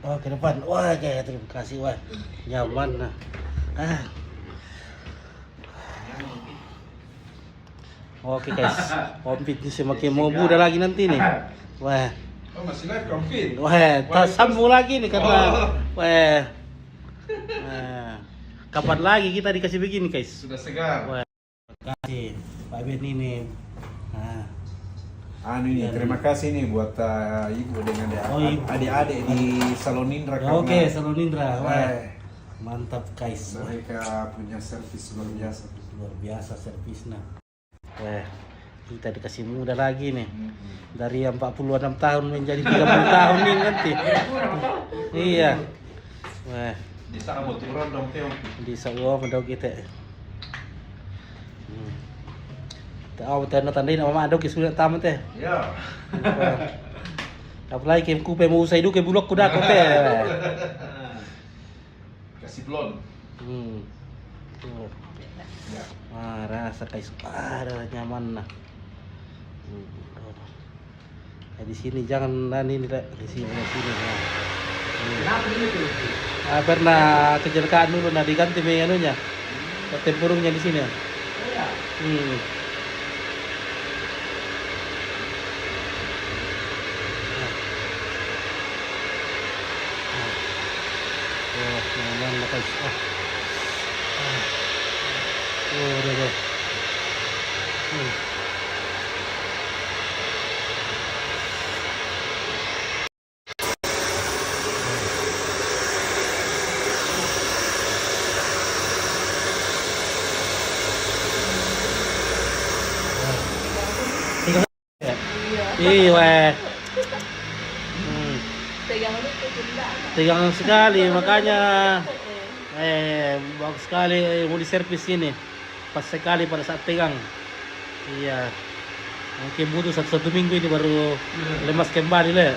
Oh, ke depan. Wah, kayak terima kasih, wah. Nyaman nah. Ah. Oke, guys. Komplit ini semakin mau muda lagi nanti nih. Wah. Oh, masih live komplit. Wah, tak sambung lagi nih karena wah. Nah, kapan lagi kita dikasih begini, guys? Sudah segar. Wah, terima kasih Pak Ben ini. Nah, Ini terima kasih nih buat ibu dengan Ibu. adik-adik di Salon Indra oke, Salon Indra. Wah, eh, mantap, guys. mereka punya servis luar biasa. Luar biasa servisnya. Wah, kita dikasih muda lagi nih. Dari yang 46 tahun menjadi 30 tahun nih nanti. Iya. Wah, Di sana mau turun dong Teo. di sawah mendau kita. Tahu tanda-tandain sama adok sudah tamat teh. Ya. Apalagi kem kupe mau usai duke bulok kuda teh. Kasih blon. Tuh. Ya. Rasa kayak ada nyaman nah. Di sini jangan ini di sini nah. Kenapa gitu? Pernah kecelakaan dulu nah diganti anunya. Tempurungnya di sini. Iya. Oh, nyaman lah guys. Udah. Iya, weh. Tegang sekali, makanya bagus sekali mau diservis ini. Pas sekali pada saat tegang. Iya. Mungkin butuh satu minggu ini baru lemas kembali lah.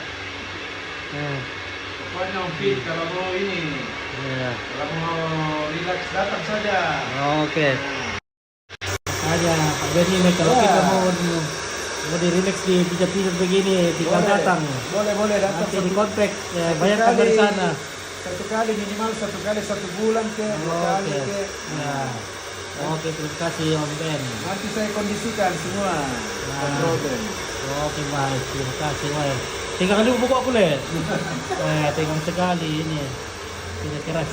Pokoknya Om Fit kalau mau ini, Iya. kalau mau relax datang saja. Oke. Aja, Pak Benny nih kalau kita mau di relax di pijat-pijat begini, tinggal datang. Boleh datang. Nanti di kontrak, bayarkan dari sana. Satu kali minimal 1 bulan ke 2 kali Oke. ke. Ya. Oke, terima kasih Om Ben. Nanti saya kondisikan semua. Problem. Oke, baik. Terima kasih, Wai. Tinggal dulu buku aku, Le. Tinggal sekali ini. Tidak keras.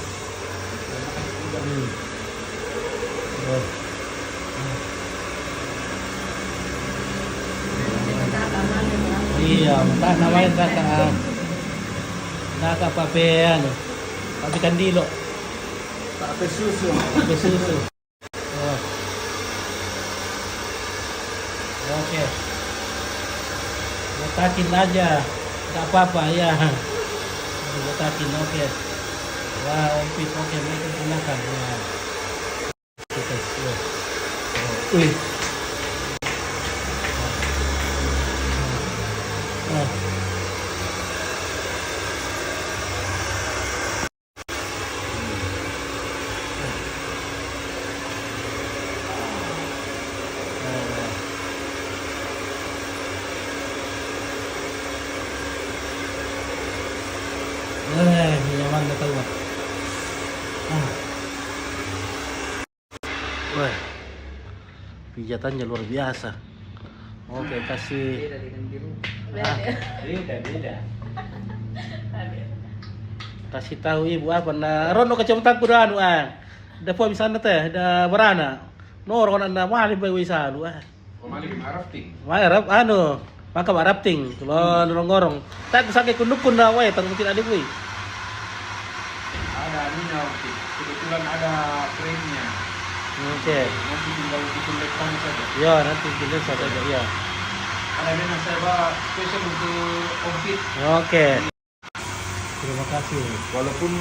Iya, entah namanya naka papean. Papi kandilo. Pakai susu. Pakai susu. Oh. Oke. Letakin aja. Enggak apa-apa ya. Letakin, oke. Wah, Om Pit, oke, mereka gunakan. Ya. Oke, Wih. Nyaman na tayo. Wah, pijatannya luar biasa. Oke, kasih. Beda. Kasih tahu ibu apa na rono kecamatan ku anu da po misana teh da barana no rono na mali bay wisalu Pemalik rafting. Mayarap maka marapting tulo norong-norong tak sakit kunukun na way tang tidak ada kuy. Ada ininya Om Fit. Kebetulan ada frame-nya. Oke. Nanti tinggal bikin depan saja. Ya, nanti kita saja ya. Ada memang saya bawa spesial untuk Om Fit. Oke. Terima kasih. Walaupun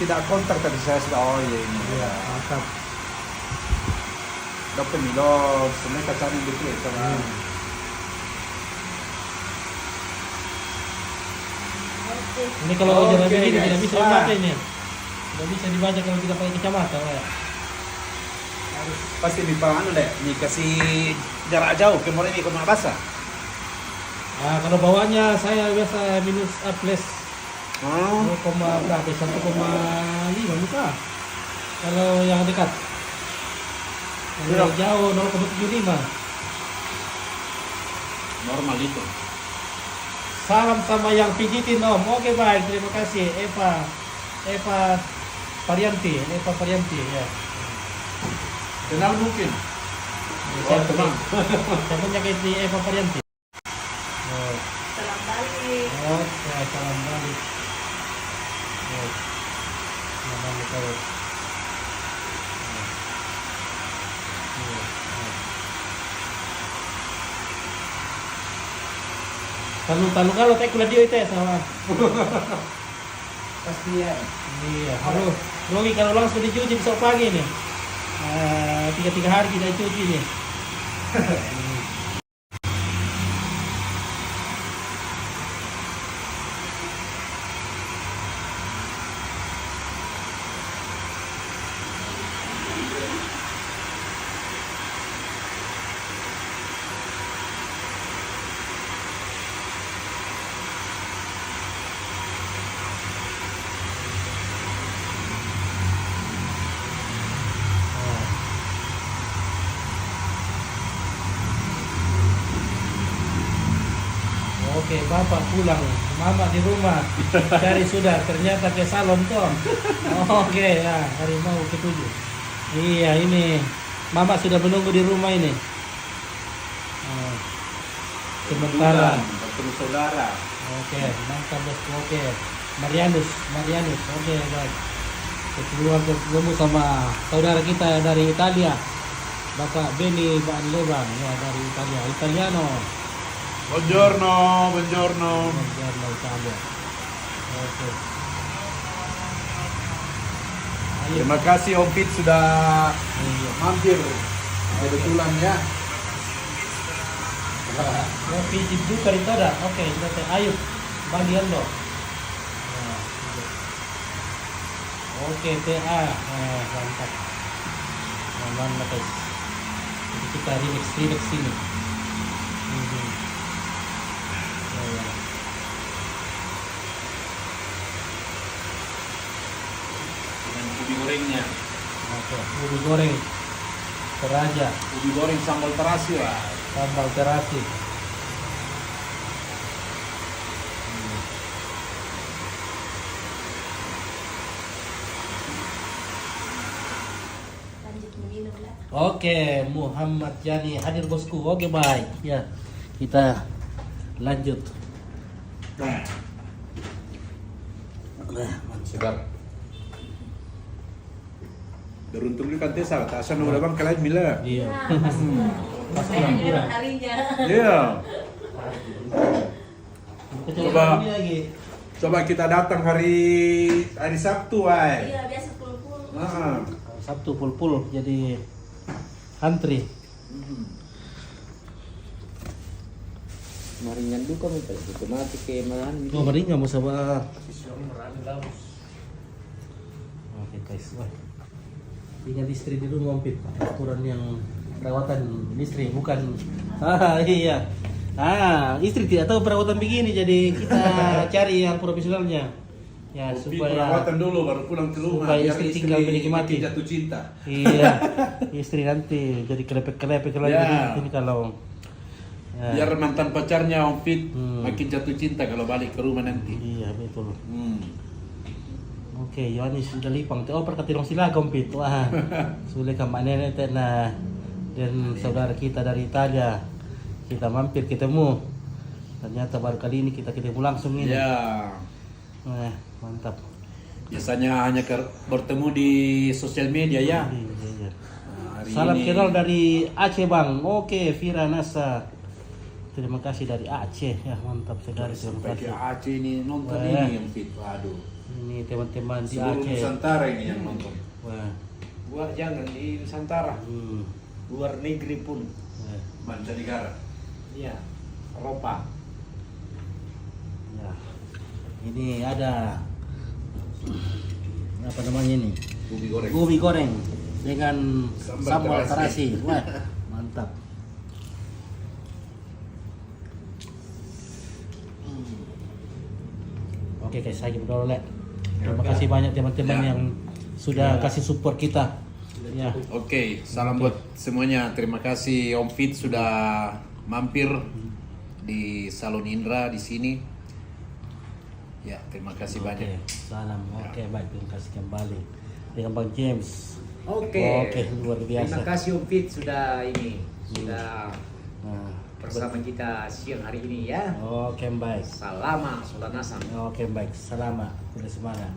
tidak kontak tadi saya sudah iya ini. Ya, mantap. Dokter Milo sebenarnya kacang gitu ya sama. Ini kalau jalan Oke, begini guys. tidak bisa dibaca ini. Tidak bisa dibaca kalau tidak pakai kacamata. Ya. Pasti di bawah deh, ini kasih jarak jauh, kemarin ini kena basah. Kalau bawahnya saya biasa minus plus Oh. 0, berapa? 1,5 juta. Kalau yang dekat. Kalau jauh 0,75. Normal itu. Salam sama yang pijitin Om. Oke baik, terima kasih Eva Varianti ya. Kenal mungkin. Saya tenang. Saya punya di Eva Varianti. Oh. Salam balik. Oke, salam balik. Oh. Salam balik kau. Talu kalau teh kula dia itu sama. Pasti ya. Iya, harus. Rogi kalau langsung dicuci besok pagi nih. 3 hari kita cuci nih. Oke, Bapak pulang, Mama di rumah. Cari sudah, ternyata ke salon toh. Oke, ya, hari mau ke-7. Iya, ini Mama sudah menunggu di rumah ini. Oh. Sementara. Bertemu saudara. Oke, mantap bosku. Oke, Marianus. Oke, baik. Ketemu sama saudara kita dari Italia, Bapak Beni Van Leban, ya dari Italia, Italiano. Buongiorno. Buongiorno Italia. Oke. Ayo. Terima kasih Om Pit sudah Iya. mampir. Kebetulan ya. Kopi dibuka di toda. Oke, kita ayo bagian lo. Oke, TA. Mantap. Mantap guys. Jadi kita relax sini. Dengan ubi gorengnya. Oke, ubi goreng teraja, Ubi goreng sambal terasi lah. sambal terasi. Lanjut minum lah. Oke, Muhammad Yani hadir bosku. Oke, baik. Ya, kita lanjut. Nah, segar. Beruntung juga kan Tesa, tak asal udah bang kalian bila. Iya. Nah, Pas saya pulang. harinya. Iya. Kita Coba. ini lagi. Coba kita datang hari Sabtu, ay. Iya, biasa pul-pul. Nah. Sabtu full jadi antri. Maringan duka mo pala dito mati kay mahan Oh, mari nggak mau sabar. Oke guys, wah. Ingat istri di rumah Pit. Aturan yang perawatan istri bukan. Iya. Istri tidak tahu perawatan begini, jadi kita cari yang profesionalnya. Ya, supaya perawatan dulu baru pulang ke rumah. supaya biar istri tinggal menikmati. makin jatuh cinta. Iya, istri nanti jadi kelepek lagi Ya. ini kalau ya. Biar mantan pacarnya Om Fit Hmm. makin jatuh cinta kalau balik ke rumah nanti. Iya betul. Hmm. Oke, Yohanes sudah lipang. Oh, perkatilong sila kompit. Wah, sulit ka manene na dan saudara kita dari Italia. Kita mampir ketemu. Ternyata baru kali ini kita ketemu langsung ini. Ya. Wah, mantap. Biasanya hanya bertemu di sosial media ya. Iya. Nah, hari Salam ini- kenal dari Aceh Bang. Oke, Vira Nasa. Terima kasih dari Aceh. Ya, mantap sekali. Terima Sampai ke kasih. Aceh ini nonton Wah. ini Om Fit. Waduh. Ini teman-teman di Seluruh Aceh. Nusantara ini yang nonton. Wah. Wah, jangan di Nusantara. Hmm. Luar negeri pun. Wah. Mancanegara. Iya. Eropa. Ya. Ini ada apa namanya ini? Ubi goreng. Ubi goreng dengan Sambal sambal terasi. terasi. Wah, mantap. Oke, kayak saya berdua Le. Terima kasih banyak teman-teman yang sudah kasih support kita. Ya. Oke, salam buat semuanya. Terima kasih Om Fit sudah mampir di Salon Indra di sini. Ya, terima kasih Oke, banyak. salam. Oke, baik. Terima kasih kembali dengan Bang James. Oke. Oke, luar biasa. Terima kasih Om Fit sudah Nah, bersama kita siang hari ini ya. oke, baik. Salama Solanasam. Oke, baik. Selamat. Sudah semangat.